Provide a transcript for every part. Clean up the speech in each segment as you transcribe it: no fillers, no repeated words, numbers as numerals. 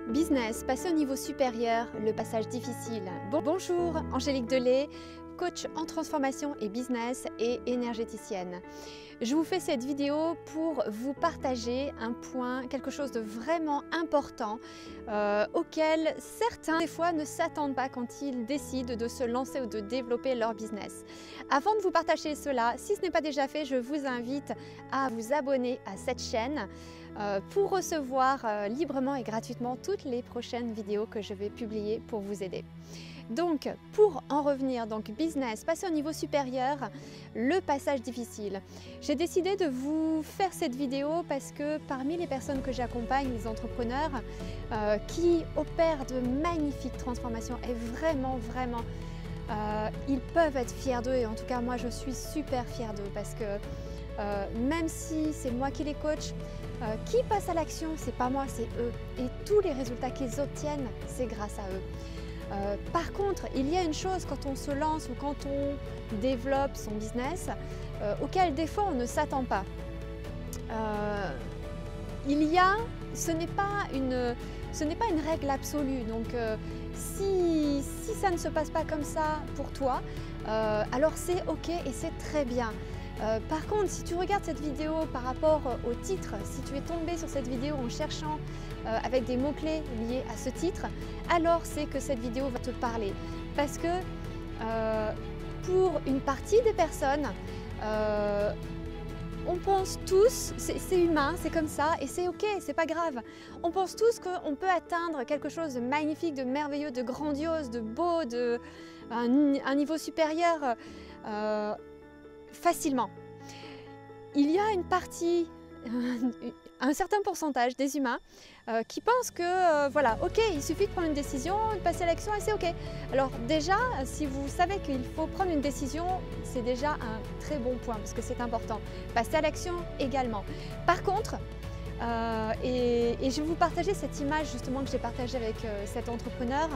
Business, passer au niveau supérieur, le passage difficile. Bonjour, Angélique Delay, coach en transformation et business et énergéticienne. Je vous fais cette vidéo pour vous partager un point, quelque chose de vraiment important auquel certains des fois ne s'attendent pas quand ils décident de se lancer ou de développer leur business. Avant de vous partager cela, si ce n'est pas déjà fait, je vous invite à vous abonner à cette chaîne pour recevoir librement et gratuitement toutes les prochaines vidéos que je vais publier pour vous aider. Donc, pour en revenir, business, passer au niveau supérieur, le passage difficile. J'ai décidé de vous faire cette vidéo parce que parmi les personnes que j'accompagne, les entrepreneurs qui opèrent de magnifiques transformations et vraiment, ils peuvent être fiers d'eux et en tout cas moi je suis super fière d'eux parce que même si c'est moi qui les coach, qui passe à l'action, c'est pas moi, c'est eux. Et tous les résultats qu'ils obtiennent, c'est grâce à eux. Par contre, il y a une chose quand on se lance ou quand on développe son business auquel des fois on ne s'attend pas. Ce n'est pas une règle absolue. Donc si ça ne se passe pas comme ça pour toi, alors c'est ok et c'est très bien. Par contre, si tu regardes cette vidéo par rapport au titre, si tu es tombé sur cette vidéo en cherchant avec des mots-clés liés à ce titre, alors c'est que cette vidéo va te parler. Parce que pour une partie des personnes, on pense tous, c'est humain, c'est comme ça et c'est ok, c'est pas grave. On pense tous qu'on peut atteindre quelque chose de magnifique, de merveilleux, de grandiose, de beau, un niveau supérieur facilement. Il y a une partie, un certain pourcentage des humains qui pensent que voilà, ok, il suffit de prendre une décision, de passer à l'action et c'est ok. Alors déjà, si vous savez qu'il faut prendre une décision, c'est déjà un très bon point parce que c'est important. Passer à l'action également. Par contre, et je vais vous partager cette image justement que j'ai partagée avec cet entrepreneur.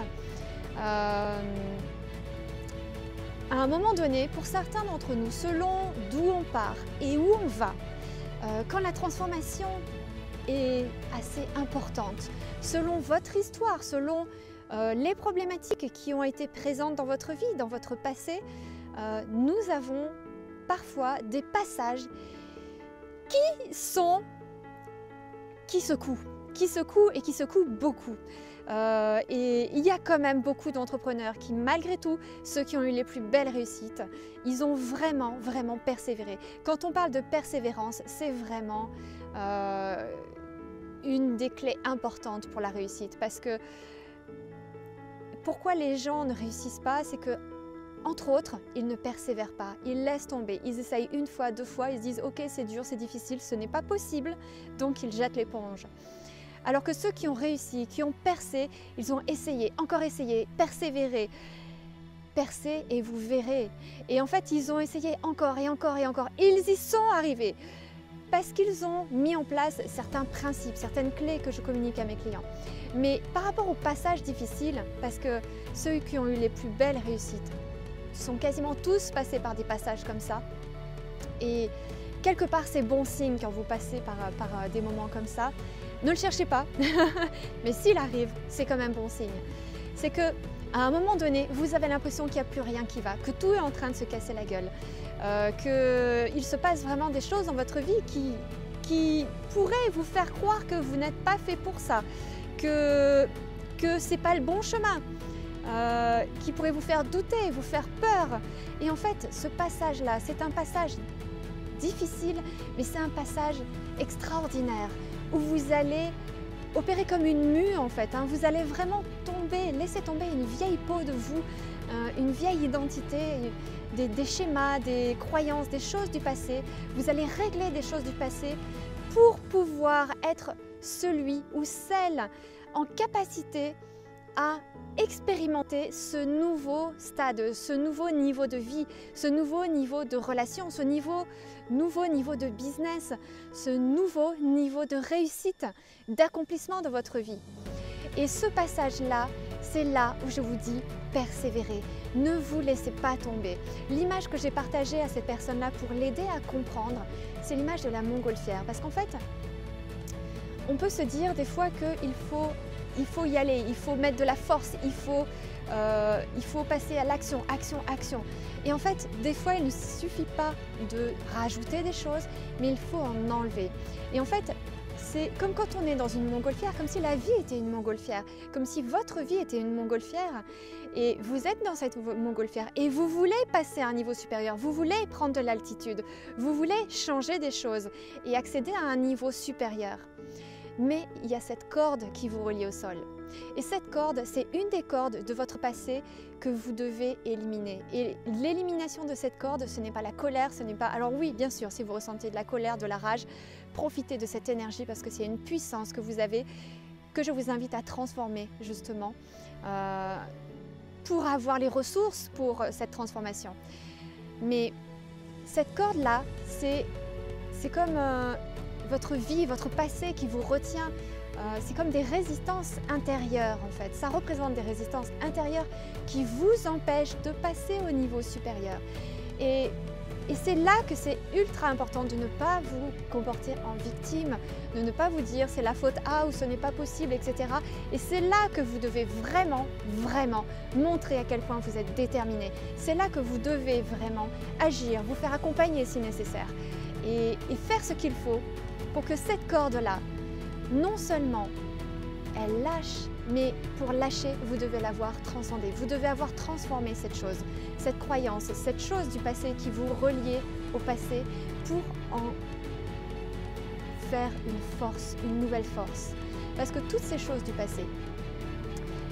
À un moment donné, pour certains d'entre nous, selon d'où on part et où on va, quand la transformation est assez importante, selon votre histoire, selon les problématiques qui ont été présentes dans votre vie, dans votre passé, nous avons parfois des passages qui secouent beaucoup. Et il y a quand même beaucoup d'entrepreneurs qui, malgré tout, ceux qui ont eu les plus belles réussites, ils ont vraiment persévéré. Quand on parle de persévérance, c'est vraiment une des clés importantes pour la réussite. Parce que pourquoi les gens ne réussissent pas, c'est que, entre autres, ils ne persévèrent pas, ils laissent tomber, ils essayent une fois, deux fois, ils se disent « ok, c'est dur, c'est difficile, ce n'est pas possible », donc ils jettent l'éponge. Alors que ceux qui ont réussi, qui ont percé, ils ont essayé, encore essayé, persévéré. Percez et vous verrez. Et en fait, ils ont essayé encore et encore et encore. Ils y sont arrivés parce qu'ils ont mis en place certains principes, certaines clés que je communique à mes clients. Mais par rapport au passage difficile, parce que ceux qui ont eu les plus belles réussites sont quasiment tous passés par des passages comme ça. Et quelque part, c'est bon signe quand vous passez par des moments comme ça. Ne le cherchez pas, mais s'il arrive, c'est quand même bon signe. C'est qu'à un moment donné, vous avez l'impression qu'il n'y a plus rien qui va, que tout est en train de se casser la gueule, qu'il se passe vraiment des choses dans votre vie qui pourraient vous faire croire que vous n'êtes pas fait pour ça, que ce n'est pas le bon chemin, qui pourrait vous faire douter, vous faire peur. Et en fait, ce passage-là, c'est un passage difficile, mais c'est un passage extraordinaire, où vous allez opérer comme une mue en fait, hein. Vous allez vraiment laisser tomber une vieille peau de vous, une vieille identité, des schémas, des croyances, des choses du passé. Vous allez régler des choses du passé pour pouvoir être celui ou celle en capacité à expérimenter ce nouveau stade, ce nouveau niveau de vie, ce nouveau niveau de relation, ce nouveau niveau de business, ce nouveau niveau de réussite, d'accomplissement de votre vie. Et ce passage-là, c'est là où je vous dis persévérez, ne vous laissez pas tomber. L'image que j'ai partagée à cette personne-là pour l'aider à comprendre, c'est l'image de la montgolfière. Parce qu'en fait, on peut se dire des fois qu'il faut il faut y aller, il faut mettre de la force, il faut passer à l'action, action, action. Et en fait, des fois, il ne suffit pas de rajouter des choses, mais il faut en enlever. Et en fait, c'est comme quand on est dans une montgolfière, comme si la vie était une montgolfière, comme si votre vie était une montgolfière. Et vous êtes dans cette montgolfière et vous voulez passer à un niveau supérieur, vous voulez prendre de l'altitude, vous voulez changer des choses et accéder à un niveau supérieur. Mais il y a cette corde qui vous relie au sol. Et cette corde, c'est une des cordes de votre passé que vous devez éliminer. Et l'élimination de cette corde, ce n'est pas la colère, ce n'est pas... Alors oui, bien sûr, si vous ressentez de la colère, de la rage, profitez de cette énergie parce que c'est une puissance que vous avez, que je vous invite à transformer justement pour avoir les ressources pour cette transformation. Mais cette corde-là, c'est comme votre vie, votre passé qui vous retient. C'est comme des résistances intérieures en fait. Ça représente des résistances intérieures qui vous empêchent de passer au niveau supérieur. Et c'est là que c'est ultra important de ne pas vous comporter en victime, de ne pas vous dire c'est la faute à ou ce n'est pas possible, etc. Et c'est là que vous devez vraiment, vraiment montrer à quel point vous êtes déterminé. C'est là que vous devez vraiment agir, vous faire accompagner si nécessaire et faire ce qu'il faut pour que cette corde-là, non seulement elle lâche, mais pour lâcher, vous devez l'avoir transcendée. Vous devez avoir transformé cette chose, cette croyance, cette chose du passé qui vous reliait au passé pour en faire une force, une nouvelle force. Parce que toutes ces choses du passé,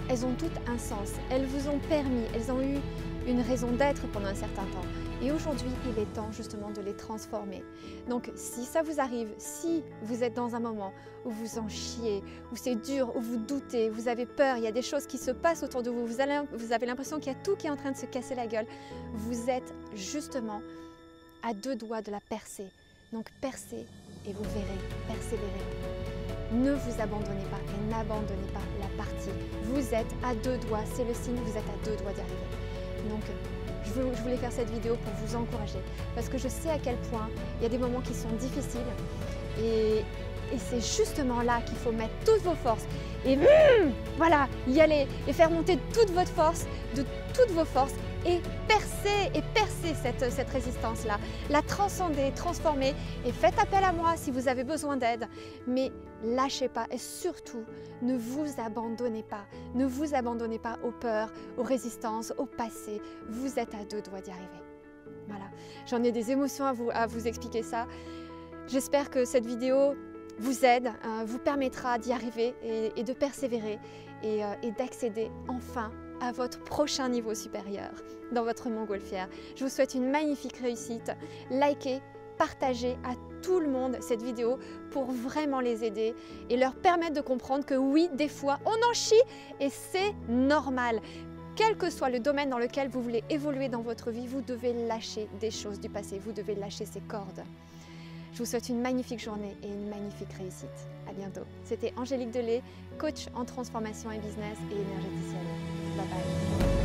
elles ont toutes un sens. Elles vous ont permis, elles ont eu une raison d'être pendant un certain temps. Et aujourd'hui, il est temps justement de les transformer. Donc, si ça vous arrive, si vous êtes dans un moment où vous en chiez, où c'est dur, où vous doutez, vous avez peur, il y a des choses qui se passent autour de vous, vous avez l'impression qu'il y a tout qui est en train de se casser la gueule, vous êtes justement à deux doigts de la percée. Donc, percez et vous verrez, persévérez. Ne vous abandonnez pas et n'abandonnez pas la partie. Vous êtes à deux doigts, c'est le signe, vous êtes à deux doigts d'y arriver. Donc, je voulais faire cette vidéo pour vous encourager parce que je sais à quel point il y a des moments qui sont difficiles et c'est justement là qu'il faut mettre toutes vos forces et voilà, y aller et faire monter toute votre force, de toutes vos forces et percer cette résistance-là, la transcender, transformer et faites appel à moi si vous avez besoin d'aide, mais lâchez pas et surtout ne vous abandonnez pas aux peurs, aux résistances, au passé, vous êtes à deux doigts d'y arriver. Voilà, j'en ai des émotions à vous expliquer ça. J'espère que cette vidéo vous aide, vous permettra d'y arriver et de persévérer et d'accéder enfin à votre prochain niveau supérieur dans votre montgolfière. Je vous souhaite une magnifique réussite. Likez, partagez à tout le monde cette vidéo pour vraiment les aider et leur permettre de comprendre que oui, des fois, on en chie et c'est normal. Quel que soit le domaine dans lequel vous voulez évoluer dans votre vie, vous devez lâcher des choses du passé, vous devez lâcher ces cordes. Je vous souhaite une magnifique journée et une magnifique réussite. À bientôt. C'était Angélique Delay, coach en transformation et business et énergéticienne. Bye bye.